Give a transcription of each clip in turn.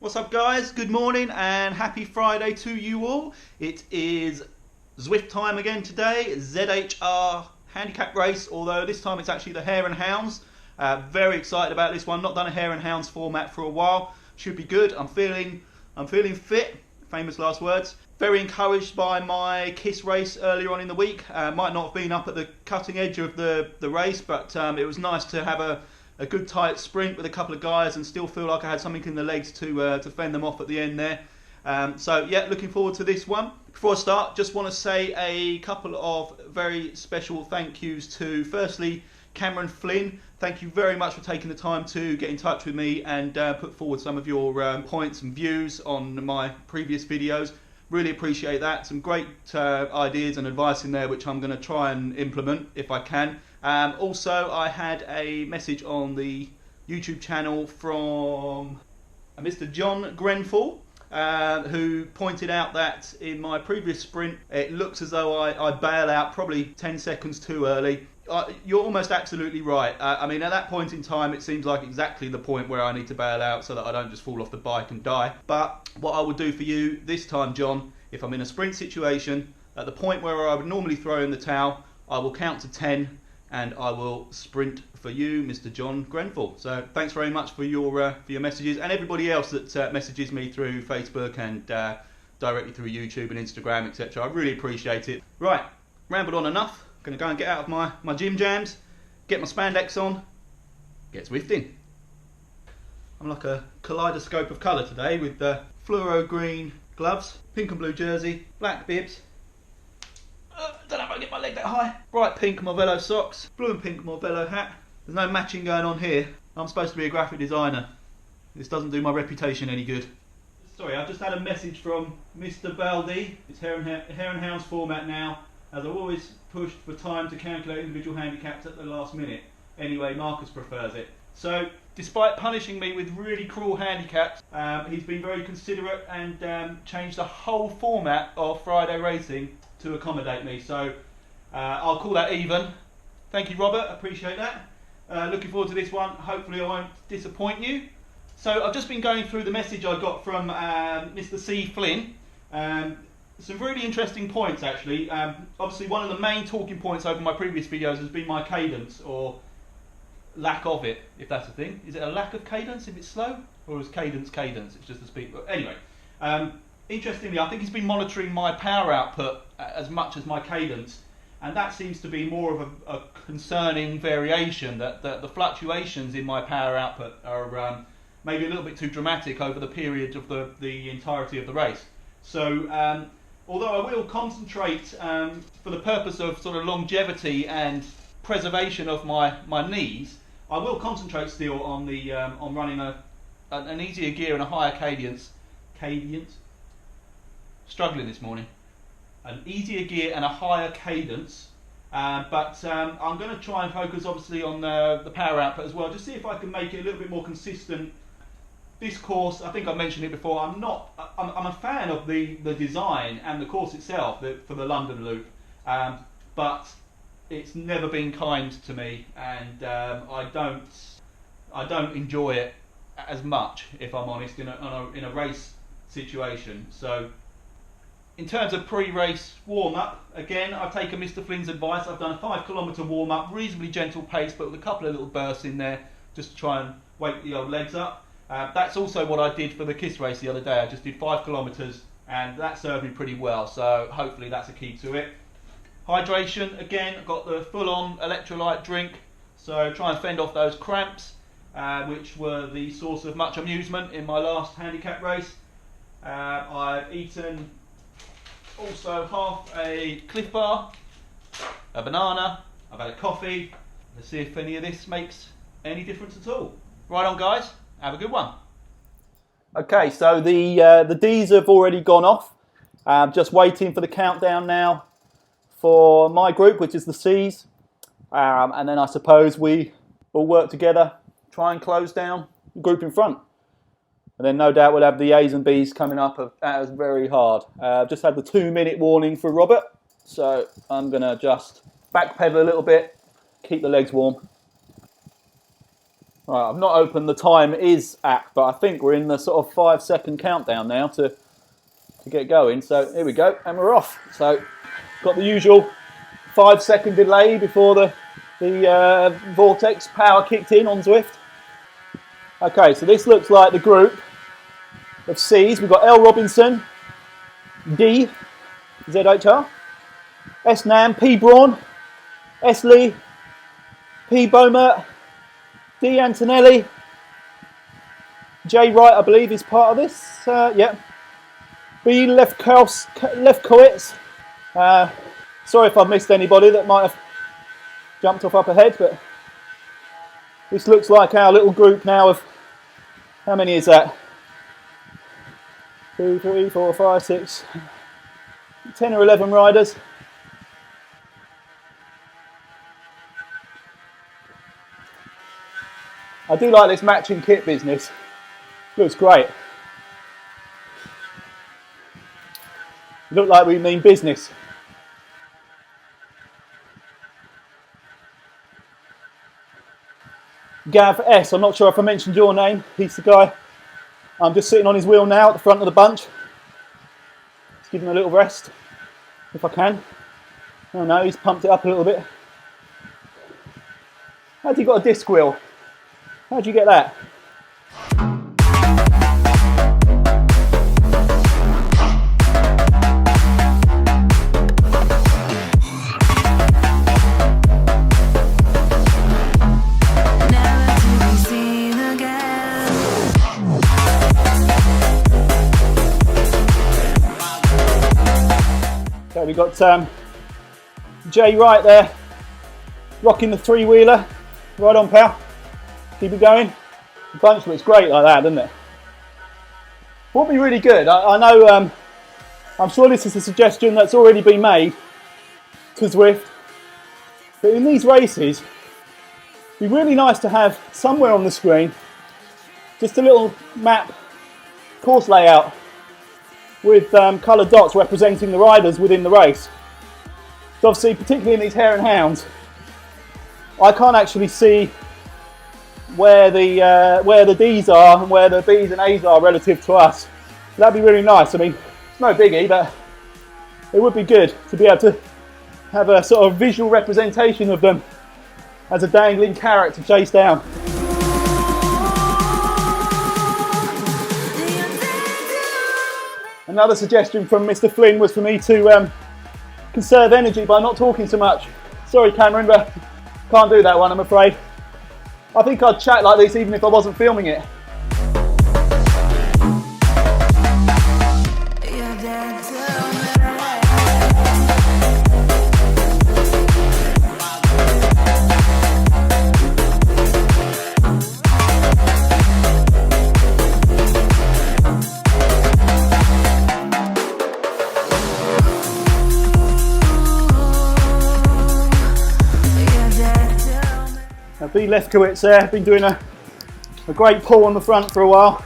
What's up, guys? Good morning and happy Friday to you all. It is Zwift time again today. ZHR handicap race, although this time it's actually the Hare and Hounds. Very excited about this one. Not done a Hare and Hounds format for a while. Should be good. I'm feeling fit. Famous last words. Very encouraged by my Kiss race earlier on in the week. Might not have been up at the cutting edge of the race, but it was nice to have a good tight sprint with a couple of guys and still feel like I had something in the legs to fend them off at the end there. So yeah, looking forward to this one. Before I start, just want to say a couple of very special thank yous to, firstly, Cameron Flynn. Thank you very much for taking the time to get in touch with me and put forward some of your points and views on my previous videos. Really appreciate that. Some great ideas and advice in there which I'm going to try and implement if I can. Also, I had a message on the YouTube channel from Mr. John Grenfell, who pointed out that in my previous sprint it looks as though I bail out probably 10 seconds too early. You're almost absolutely right. I mean, at that point in time it seems like exactly the point where I need to bail out so that I don't just fall off the bike and die. But what I will do for you this time, John, if I'm in a sprint situation, at the point where I would normally throw in the towel, I will count to 10 and I will sprint for you, Mr. John Grenfell. So thanks very much for your messages, and everybody else that messages me through Facebook and directly through YouTube and Instagram, etc. I really appreciate it. Right, rambled on enough. Going to go and get out of my gym jams, get my spandex on, get Zwifting. I'm like a kaleidoscope of colour today with fluoro green gloves, pink and blue jersey, black bibs. Don't know if I can get my leg that high. Bright pink Morvello socks, blue and pink Morvello hat. There's no matching going on here. I'm supposed to be a graphic designer. This doesn't do my reputation any good. Sorry, I've just had a message from Mr. Baldi. It's Hare and Hounds format now, as I've always pushed for time to calculate individual handicaps at the last minute. Anyway, Marcus prefers it. So, despite punishing me with really cruel handicaps, he's been very considerate and changed the whole format of Friday racing to accommodate me. So, I'll call that even. Thank you, Robert. Appreciate that. Looking forward to this one. Hopefully I won't disappoint you. So, I've just been going through the message I got from Mr. C. Flynn. Some really interesting points, actually. Obviously, one of the main talking points over my previous videos has been my cadence, or lack of it, if that's a thing. Is it a lack of cadence if it's slow? Or is cadence cadence? It's just a speed. But anyway, interestingly, I think he's been monitoring my power output as much as my cadence, and that seems to be more of a concerning variation, that the fluctuations in my power output are maybe a little bit too dramatic over the period of the entirety of the race. So, although I will concentrate for the purpose of sort of longevity and preservation of my knees, I will concentrate still on the on running an easier gear and a higher cadence. Struggling this morning. An easier gear and a higher cadence, but I'm going to try and focus obviously on the power output as well, just see if I can make it a little bit more consistent. This course, I think I mentioned it before, I'm a fan of the design and the course itself for the London Loop, but it's never been kind to me, and I don't enjoy it as much, if I'm honest, in a race situation. So, in terms of pre-race warm-up, again, I've taken Mr. Flynn's advice. I've done a 5 kilometre warm-up, reasonably gentle pace, but with a couple of little bursts in there, just to try and wake the old legs up. That's also what I did for the Kiss race the other day. I just did 5 kilometres, and that served me pretty well, so hopefully that's a key to it. Hydration, again, I've got the full-on electrolyte drink, so try and fend off those cramps, which were the source of much amusement in my last handicap race. I've eaten also half a Cliff Bar, a banana, I've had a coffee. Let's see if any of this makes any difference at all. Right on, guys, have a good one. Okay, so the D's have already gone off. Just waiting for the countdown now for my group, which is the C's. And then I suppose we all work together, try and close down the group in front. And then no doubt we'll have the A's and B's coming up as very hard. Just had the 2-minute warning for Robert, so I'm going to just backpedal a little bit, keep the legs warm. Right, I've not opened the time is app, but I think we're in the sort of 5-second countdown now to get going. So here we go, and we're off. So got the usual 5-second delay before the vortex power kicked in on Zwift. Okay, so this looks like the group of C's. We've got L Robinson, D, ZHR, S Nam, P Braun, S Lee, P Beaumont, D Antonelli, J Wright, I believe, is part of this. Yeah. B Lefkowitz. Sorry if I've missed anybody that might have jumped off up ahead, but this looks like our little group now of, how many is that? 2, 3, 4, 5, 6, 10 or 11 riders. I do like this matching kit business. Looks great. Look like we mean business. Gav S, I'm not sure if I mentioned your name. He's the guy. I'm just sitting on his wheel now at the front of the bunch. Just give him a little rest, if I can. Oh no, he's pumped it up a little bit. How'd you got a disc wheel? How'd you get that? So we've got Jay Wright there, rocking the three-wheeler. Right on, pal. Keep it going. The bunch looks great like that, doesn't it? Would be really good. I know, I'm sure this is a suggestion that's already been made to Zwift, but in these races, it'd be really nice to have somewhere on the screen just a little map course layout with coloured dots representing the riders within the race. So obviously, particularly in these Hare and Hounds, I can't actually see where the D's are and where the B's and A's are relative to us. So that'd be really nice. I mean, it's no biggie, but it would be good to be able to have a sort of visual representation of them as a dangling carrot to chase down. Another suggestion from Mr. Flynn was for me to conserve energy by not talking so much. Sorry, Cameron, but can't do that one, I'm afraid. I think I'd chat like this even if I wasn't filming it. B Lefkowitz there, been doing a great pull on the front for a while.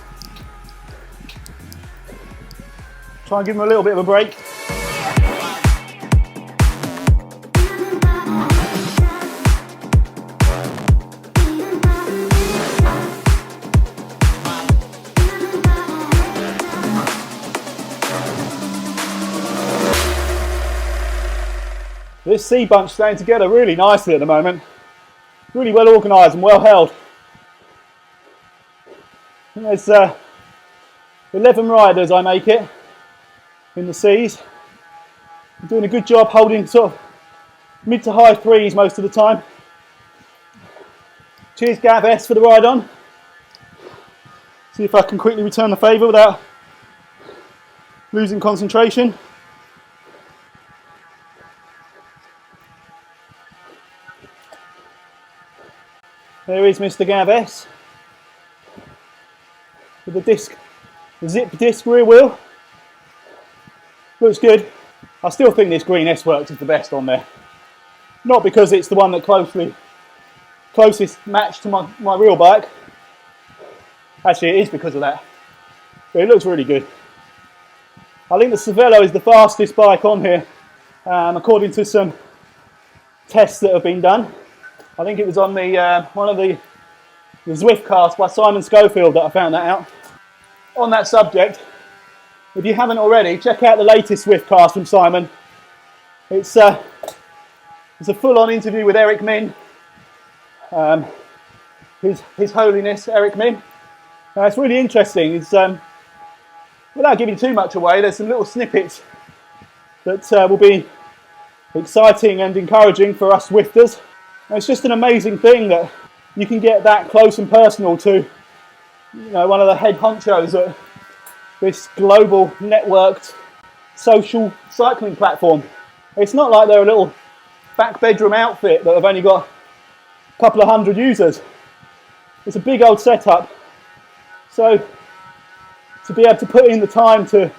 Try and give him a little bit of a break. This C bunch staying together really nicely at the moment. Really well organised and well held. There's 11 riders, I make it, in the C's. I'm doing a good job holding sort of mid to high threes most of the time. Cheers Gav S for the ride on. See if I can quickly return the favour without losing concentration. There is Mr. Gav S with the zip disc rear wheel. Looks good. I still think this green S-Works is the best on there. Not because it's the one that closest match to my real bike. Actually, it is because of that. But it looks really good. I think the Cervelo is the fastest bike on here, according to some tests that have been done. I think it was on the one of the the Zwiftcast by Simon Schofield that I found that out. On that subject, if you haven't already, check out the latest Zwiftcast from Simon. It's a full-on interview with Eric Min, His Holiness Eric Min. It's really interesting. It's, without giving too much away, there's some little snippets that will be exciting and encouraging for us Zwifters. And it's just an amazing thing that you can get that close and personal to, you know, one of the head honchos at this global networked social cycling platform. It's not like they're a little back bedroom outfit that have only got a couple of hundred users. It's a big old setup. So to be able to put in the time to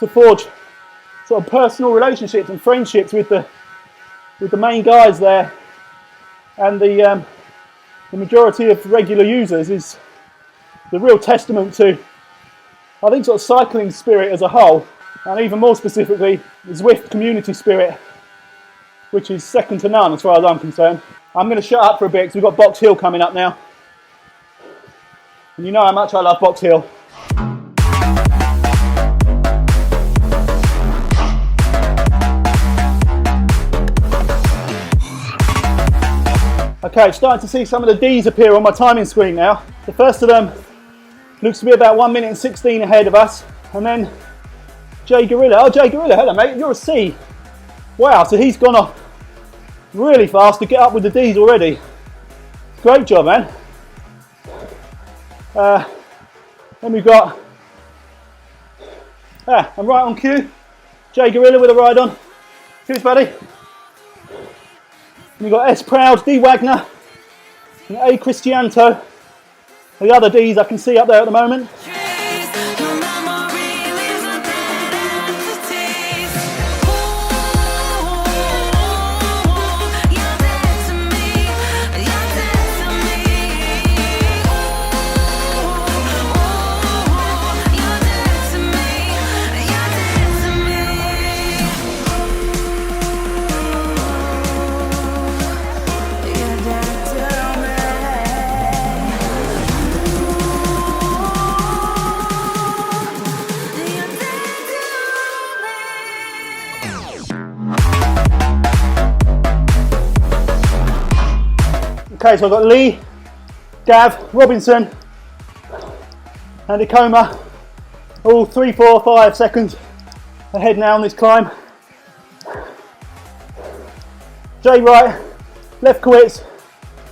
forge sort of personal relationships and friendships with the main guys there and the majority of regular users is the real testament to, I think, sort of cycling spirit as a whole, and even more specifically the Zwift community spirit, which is second to none as far as I'm concerned. I'm going to shut up for a bit because we've got Box Hill coming up now, and you know how much I love Box Hill. Okay, starting to see some of the Ds appear on my timing screen now. The first of them looks to be about 1 minute and 16 ahead of us. And then Jay Gorilla. Oh, Jay Gorilla, hello mate, you're a C. Wow, so he's gone off really fast to get up with the Ds already. Great job, man. Then we've got, I'm right on cue. Jay Gorilla with a ride on. Cheers, buddy. We've got S Proud, D Wagner, and A Cristianto. The other Ds I can see up there at the moment. Okay, so I've got Lee, Gav, Robinson, and Ikoma, all 3, 4, 5 seconds ahead now on this climb. Jay Wright, Lefkowitz,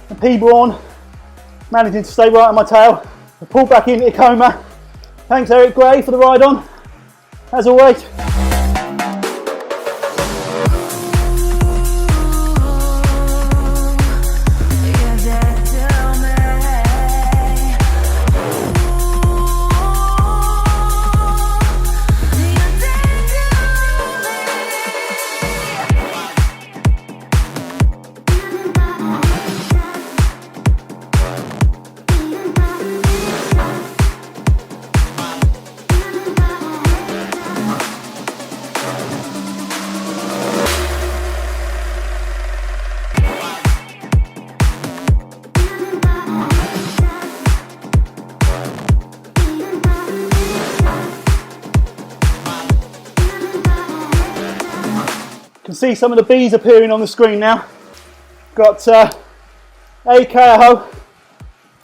and P. Braun managing to stay right on my tail. I pulled back into Ikoma. Thanks Eric Gray for the ride on, as always. See some of the Bs appearing on the screen now. Got A Keaho,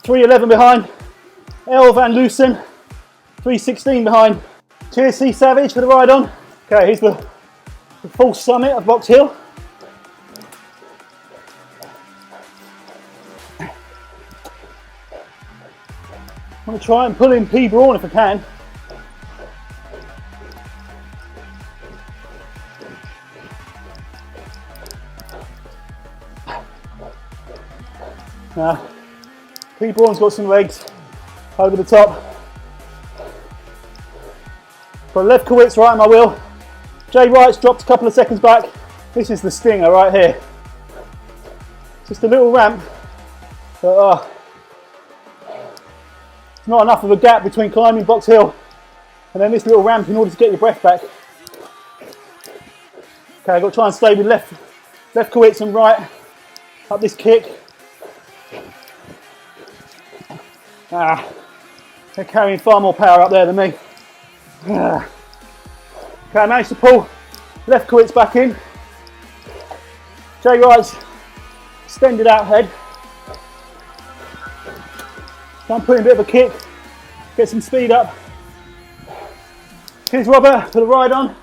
3:11 behind. L Van Loosen, 3:16 behind. Cheers C Savage for the ride on. Okay, here's the full summit of Box Hill. I'm going to try and pull in P. Braun if I can. Now, P. Braun's got some legs over the top. Got Lefkowitz right on my wheel. Jay Wright's dropped a couple of seconds back. This is the stinger right here. Just a little ramp, but it's not enough of a gap between climbing Box Hill and then this little ramp in order to get your breath back. Okay, I've got to try and stay with Lefkowitz and Wright up this kick. They're carrying far more power up there than me. Okay, I managed to pull left quits back in. Jay Wright's extended out head. So I'm putting a bit of a kick, get some speed up. Cheers Robert for the ride on.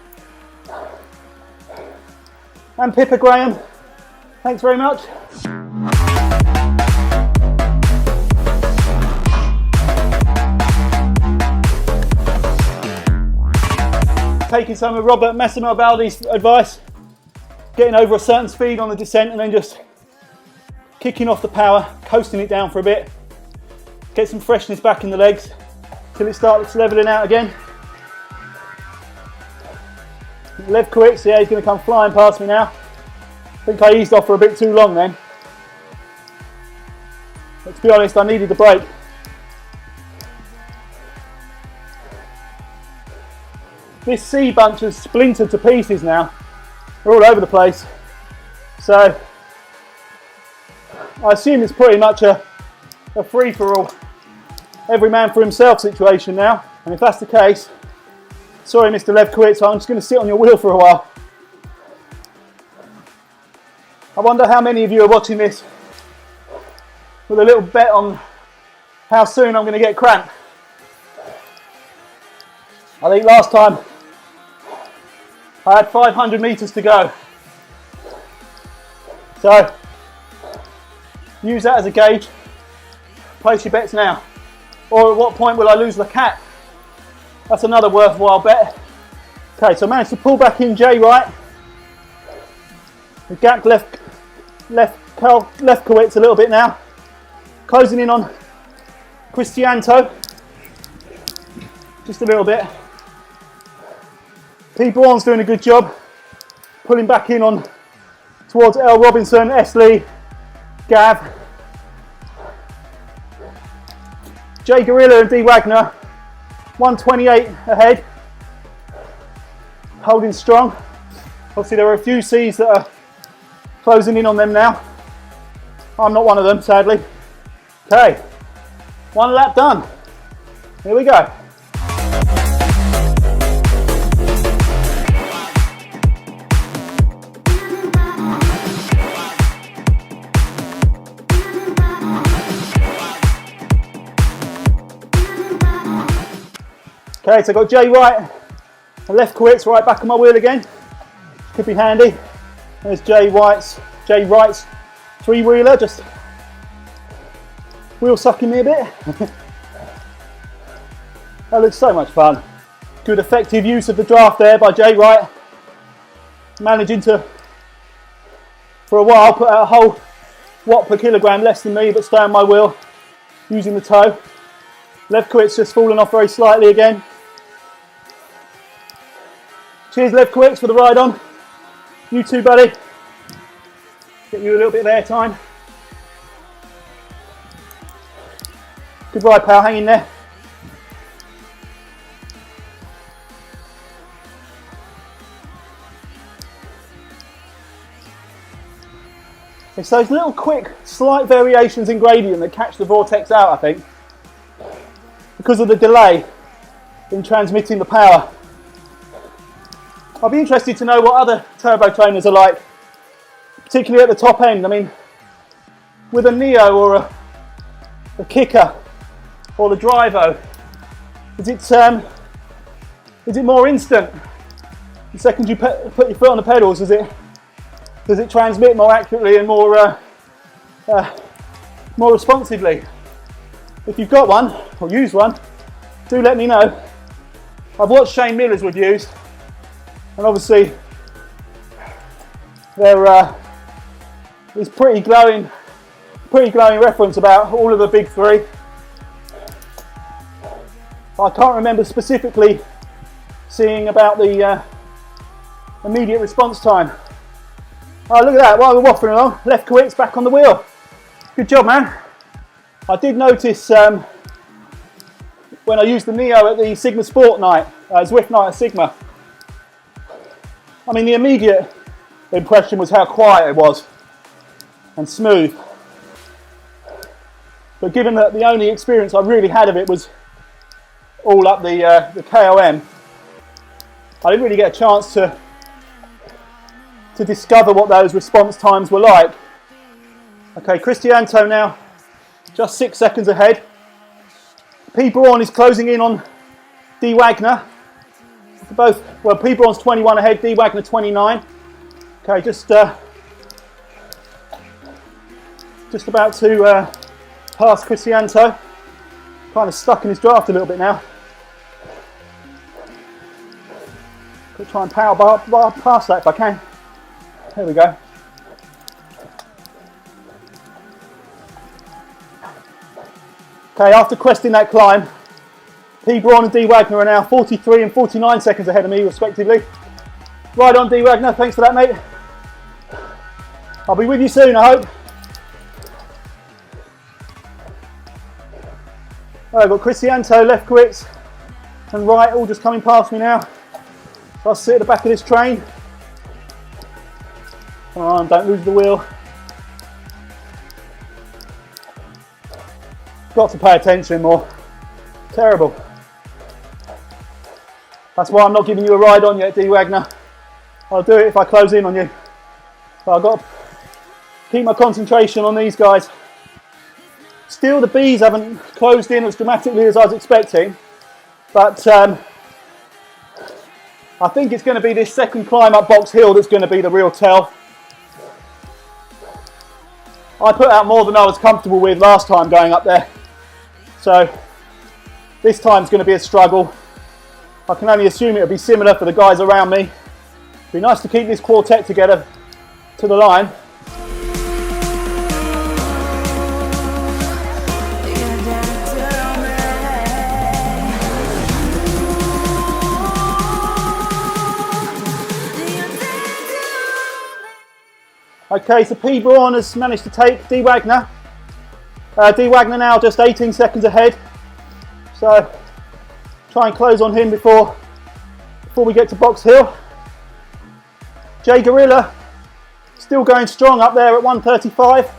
And Pippa Graham, thanks very much. Taking some of Robert Massimo Baldi's advice, getting over a certain speed on the descent and then just kicking off the power, coasting it down for a bit, get some freshness back in the legs till it starts levelling out again. Left quits, yeah, he's going to come flying past me now. I think I eased off for a bit too long then. But to be honest, I needed the break. This C bunch has splintered to pieces now. They're all over the place. So I assume it's pretty much a free-for-all, every man for himself situation now. And if that's the case, sorry Mr. Levkowitz, I'm just going to sit on your wheel for a while. I wonder how many of you are watching this with a little bet on how soon I'm going to get cramp. I think last time I had 500 metres to go. So use that as a gauge. Place your bets now. Or at what point will I lose the cap? That's another worthwhile bet. Okay, so I managed to pull back in Jay Wright. The gap Lefkowitz a little bit now. Closing in on Cristianto. Just a little bit. Pete Bourne's doing a good job. Pulling back in on towards L. Robinson, Esley, Gav. Jay Gorilla and D. Wagner. 128 ahead. Holding strong. Obviously there are a few C's that are closing in on them now. I'm not one of them, sadly. Okay, one lap done. Here we go. Okay, so I've got Jay Wright and Lefkowitz right back on my wheel again. Could be handy. There's Jay Wright's three-wheeler, just wheel sucking me a bit. That looks so much fun. Good effective use of the draft there by Jay Wright. Managing to, for a while, put out a whole watt per kilogram less than me, but stay on my wheel using the toe. Lefkowitz just fallen off very slightly again. Cheers Lefkowitz for the ride on. You too, buddy. Get you a little bit of airtime. Good ride, pal. Hang in there. It's those little quick, slight variations in gradient that catch the vortex out, I think, because of the delay in transmitting the power. I'll be interested to know what other turbo trainers are like, particularly at the top end. I mean, with a Neo or a Kicker or the Drivo, is it more instant? The second you put your foot on the pedals, does it transmit more accurately and more responsively? If you've got one or use one, do let me know. I've watched Shane Miller's reviews, and obviously there is pretty glowing reference about all of the big three. I can't remember specifically seeing about the immediate response time. Oh, look at that, while we're waffling along, Lefkowitz back on the wheel. Good job, man. I did notice when I used the Neo at the Sigma Sport night, Zwift night at Sigma, I mean, the immediate impression was how quiet it was and smooth. But given that the only experience I really had of it was all up the KOM, I didn't really get a chance to discover what those response times were like. Okay, Cristianto now just 6 seconds ahead. P. Braun is closing in on D. Wagner. Both, well, P. Braun's 21 ahead, D. Wagner 29. Okay, just about to pass Cristianto. Kind of stuck in his draft a little bit now. Could try and power bar past that if I can. There we go. Okay, after cresting that climb, P. Braun and D. Wagner are now 43 and 49 seconds ahead of me, respectively. Right on, D. Wagner. Thanks for that, mate. I'll be with you soon, I hope. Right, I've got Cristianto, left grits, and right, all just coming past me now. So I'll sit at the back of this train. Come on, don't lose the wheel. Got to pay attention more. Terrible. That's why I'm not giving you a ride on yet, D. Wagner. I'll do it if I close in on you. But I've got to keep my concentration on these guys. Still, the Bs haven't closed in as dramatically as I was expecting. But I think it's going to be this second climb up Box Hill that's going to be the real tell. I put out more than I was comfortable with last time going up there. So this time's going to be a struggle. I can only assume it'll be similar for the guys around me. It'd be nice to keep this quartet together to the line. Okay, so P. Braun has managed to take D. Wagner. D. Wagner now just 18 seconds ahead. So try and close on him before we get to Box Hill. J. Gorilla still going strong up there at 135.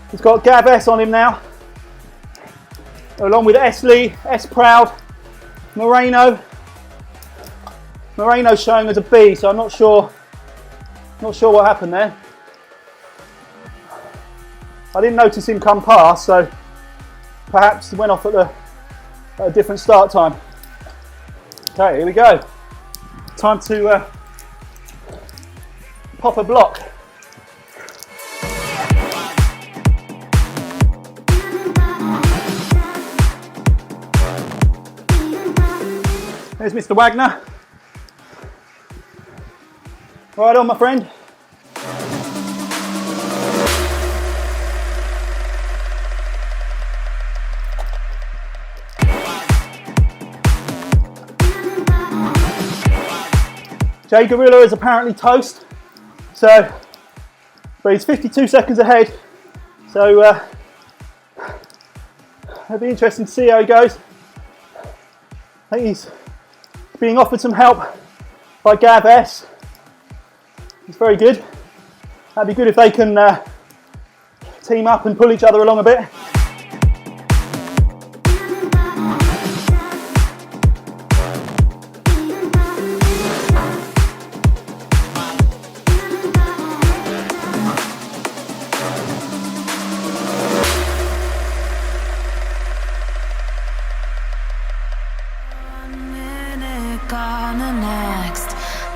He's got Gav S on him now, along with S. Lee, S. Proud, Moreno. Moreno's showing as a B, so I'm not sure what happened there. I didn't notice him come past, so perhaps he went off at a different start time. Okay, here we go. Time to pop a block. There's Mr. Wagner. Right on, my friend. J. Gorilla is apparently toast, but he's 52 seconds ahead, so it'll be interesting to see how he goes. I think he's being offered some help by Gav S. He's very good. That'd be good if they can team up and pull each other along a bit.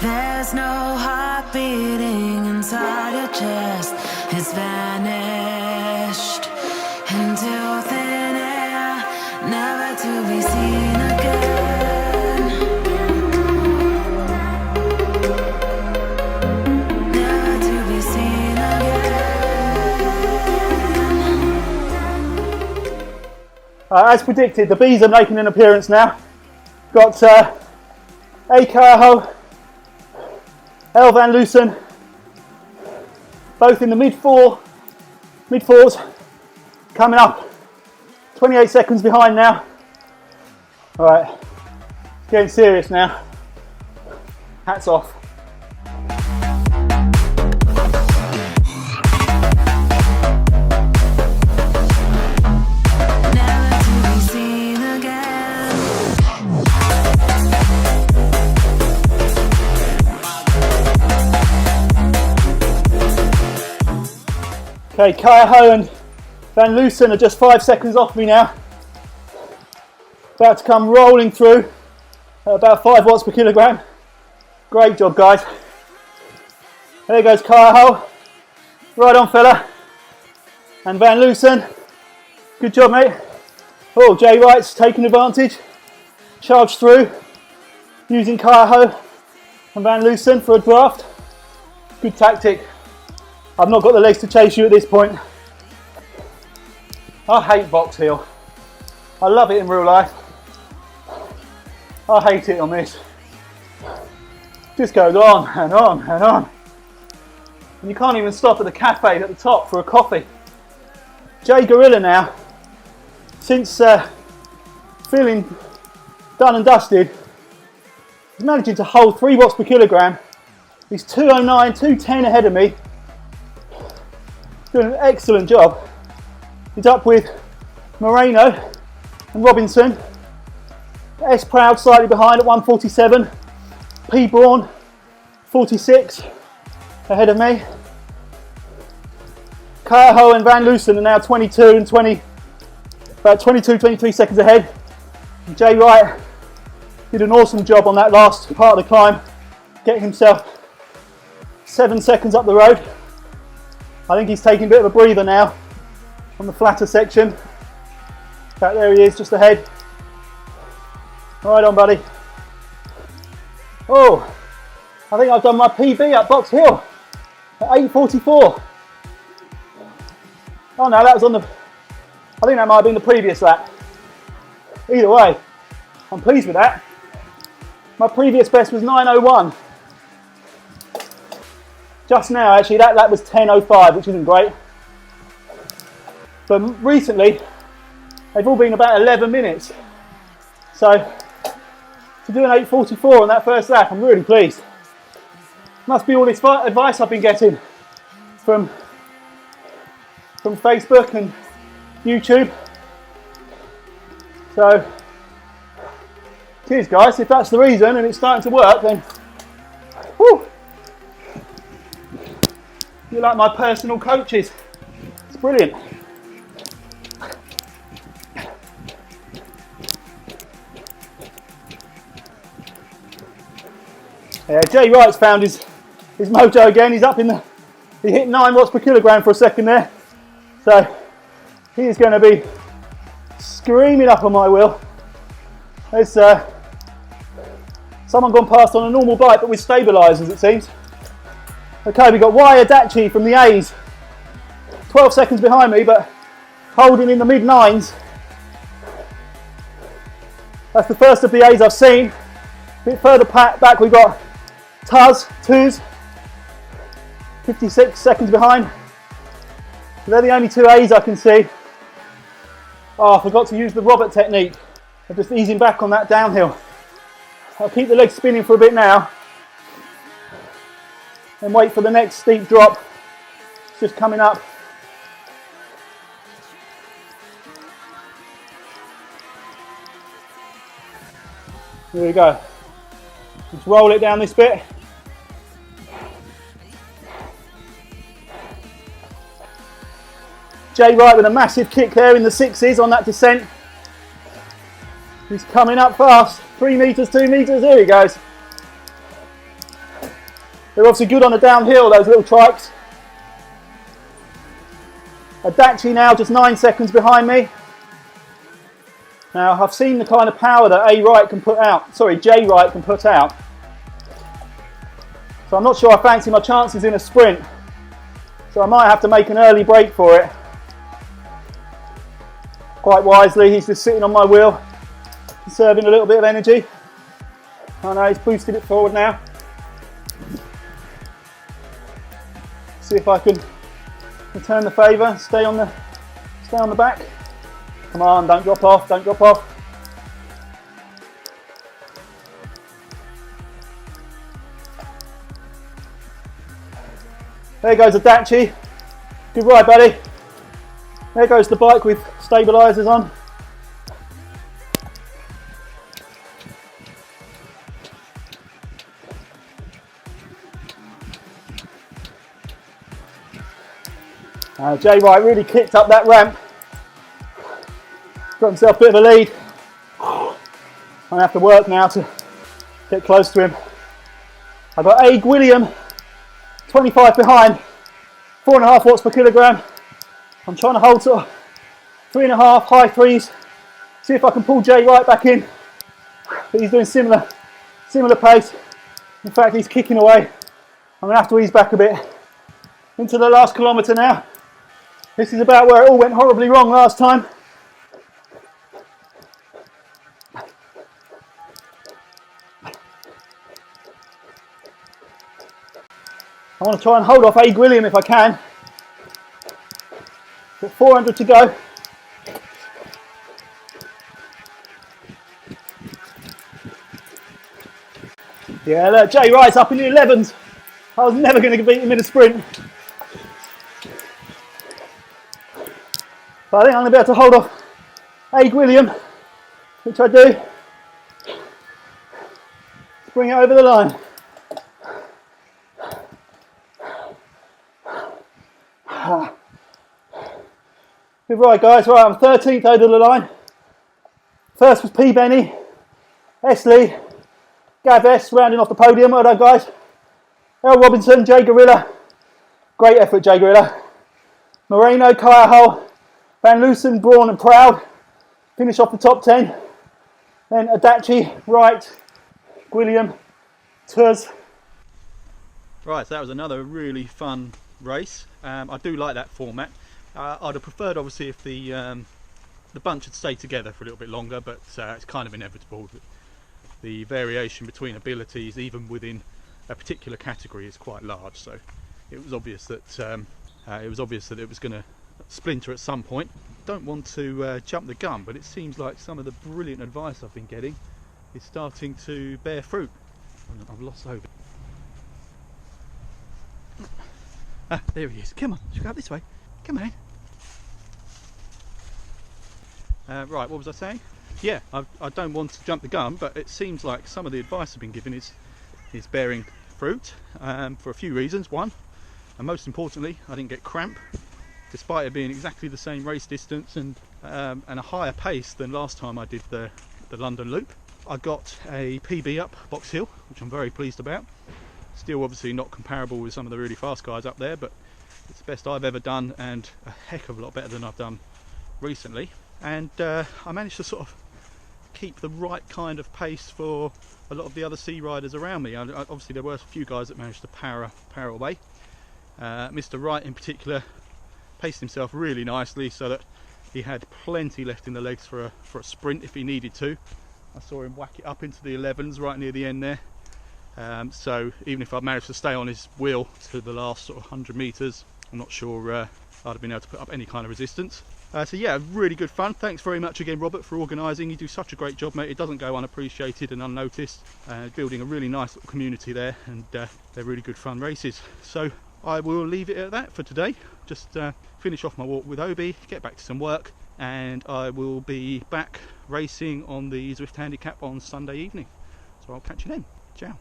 There's no heart beating inside your chest. It's vanished into thin air, never to be seen again. Never to be seen again. As predicted, the Bs are making an appearance now. Got A. Carho, L. Van Loosen, both in the mid fours, coming up 28 seconds behind now. All right, it's getting serious now. Hats off. Okay, Hare and Van Loosen are just 5 seconds off me now. About to come rolling through at about 5 watts per kilogram. Great job, guys. There goes Hare. Right on, fella. And Van Loosen. Good job, mate. Oh, Jay Wright's taking advantage. Charged through. Using Hare and Van Loosen for a draft. Good tactic. I've not got the legs to chase you at this point. I hate box heel. I love it in real life. I hate it on this. Just goes on and on and on. And you can't even stop at the cafe at the top for a coffee. Jay Gorilla now, since feeling done and dusted, he's managing to hold 3 watts per kilogram. He's 209, 210 ahead of me. Doing an excellent job. He's up with Moreno and Robinson. S Proud slightly behind at 147. P Braun 46 ahead of me. Hare and Van Loosen are now 22 and 20, about 22, 23 seconds ahead. And Jay Wright did an awesome job on that last part of the climb, getting himself 7 seconds up the road. I think he's taking a bit of a breather now on the flatter section. Back there he is, just ahead. Right on, buddy. Oh, I think I've done my PB at Box Hill at 8:44. Oh no, that was on the, I think that might have been the previous lap. Either way, I'm pleased with that. My previous best was 9:01. Just now, actually, that lap was 10:05, which isn't great. But recently, they've all been about 11 minutes. So, to do an 8:44 on that first lap, I'm really pleased. Must be all this advice I've been getting from Facebook and YouTube. So, cheers guys, if that's the reason and it's starting to work, then whew, you're like my personal coaches. It's brilliant. Yeah, Jay Wright's found his mojo again. He's up in the, he hit 9 watts per kilogram for a second there. So he is going to be screaming up on my wheel. There's someone gone past on a normal bike but with stabilisers, it seems. Okay, we've got Y Adachi from the A's, 12 seconds behind me, but holding in the mid-9s. That's the first of the A's I've seen. A bit further back we've got Tuz, 56 seconds behind. They're the only 2 A's I can see. Oh, I forgot to use the Robert technique. I'm just easing back on that downhill. I'll keep the legs spinning for a bit now and wait for the next steep drop. It's just coming up. Here we go. Just roll it down this bit. Jay Wright with a massive kick there in the 6s on that descent. He's coming up fast. 3 metres, 2 metres, here he goes. They're obviously good on the downhill, those little trikes. Adachi now just 9 seconds behind me. Now I've seen the kind of power that Jay Wright can put out. So I'm not sure I fancy my chances in a sprint. So I might have to make an early break for it. Quite wisely, he's just sitting on my wheel, conserving a little bit of energy. I know he's boosted it forward now. See if I can return the favour, stay on the back. Come on, don't drop off, don't drop off. There goes Adachi. Good ride, buddy. There goes the bike with stabilisers on. Jay Wright really kicked up that ramp. Got himself a bit of a lead. I have to work now to get close to him. I've got Ag William, 25 behind, 4.5 watts per kilogram. I'm trying to hold sort of 3.5, high threes. See if I can pull Jay Wright back in. But he's doing similar pace. In fact, he's kicking away. I'm gonna have to ease back a bit. Into the last kilometre now. This is about where it all went horribly wrong last time. I want to try and hold off Ag William if I can. Got 400 to go. Yeah, look, Jay Wright's up in the 11s. I was never going to beat him in a sprint. But I think I'm going to be able to hold off Ag William, which I do. Bring it over the line. Good ride, guys. Right, I'm 13th over the line. First was P. Benny, S. Lee, Gav S. rounding off the podium. Well done, guys. L. Robinson, Jay Gorilla. Great effort, Jay Gorilla. Moreno, Kaya Hull, Van Loosen, Braun and Proud. Finish off the top 10. Then Adachi, Wright, William, Tuz. Right, so that was another really fun race. I do like that format. I'd have preferred, obviously, if the bunch had stayed together for a little bit longer, but it's kind of inevitable. The variation between abilities, even within a particular category, is quite large. So it was obvious that it was going to splinter at some point. Don't want to jump the gun, but it seems like some of the brilliant advice I've been getting is starting to bear fruit. I've lost Obi. There he is. Come on, let's go up this way. Come on. Right, what was I saying? Yeah, I don't want to jump the gun, but it seems like some of the advice I've been given is bearing fruit for a few reasons. One, and most importantly, I didn't get cramp, despite it being exactly the same race distance and a higher pace than last time I did the London Loop. I got a PB up Box Hill, which I'm very pleased about. Still obviously not comparable with some of the really fast guys up there, but it's the best I've ever done and a heck of a lot better than I've done recently. And I managed to sort of keep the right kind of pace for a lot of the other sea riders around me. Obviously there were a few guys that managed to power away. Mr. Wright in particular paced himself really nicely so that he had plenty left in the legs for a sprint if he needed to. I saw him whack it up into the 11s right near the end there. So even if I managed to stay on his wheel to the last sort of 100 metres, I'm not sure I'd have been able to put up any kind of resistance. So yeah, really good fun. Thanks very much again, Robert, for organising. You do such a great job, mate. It doesn't go unappreciated and unnoticed. Building a really nice little community there, and they're really good fun races. So I will leave it at that for today. Just finish off my walk with Obi, get back to some work, and I will be back racing on the Zwift Handicap on Sunday evening. So I'll catch you then. Ciao.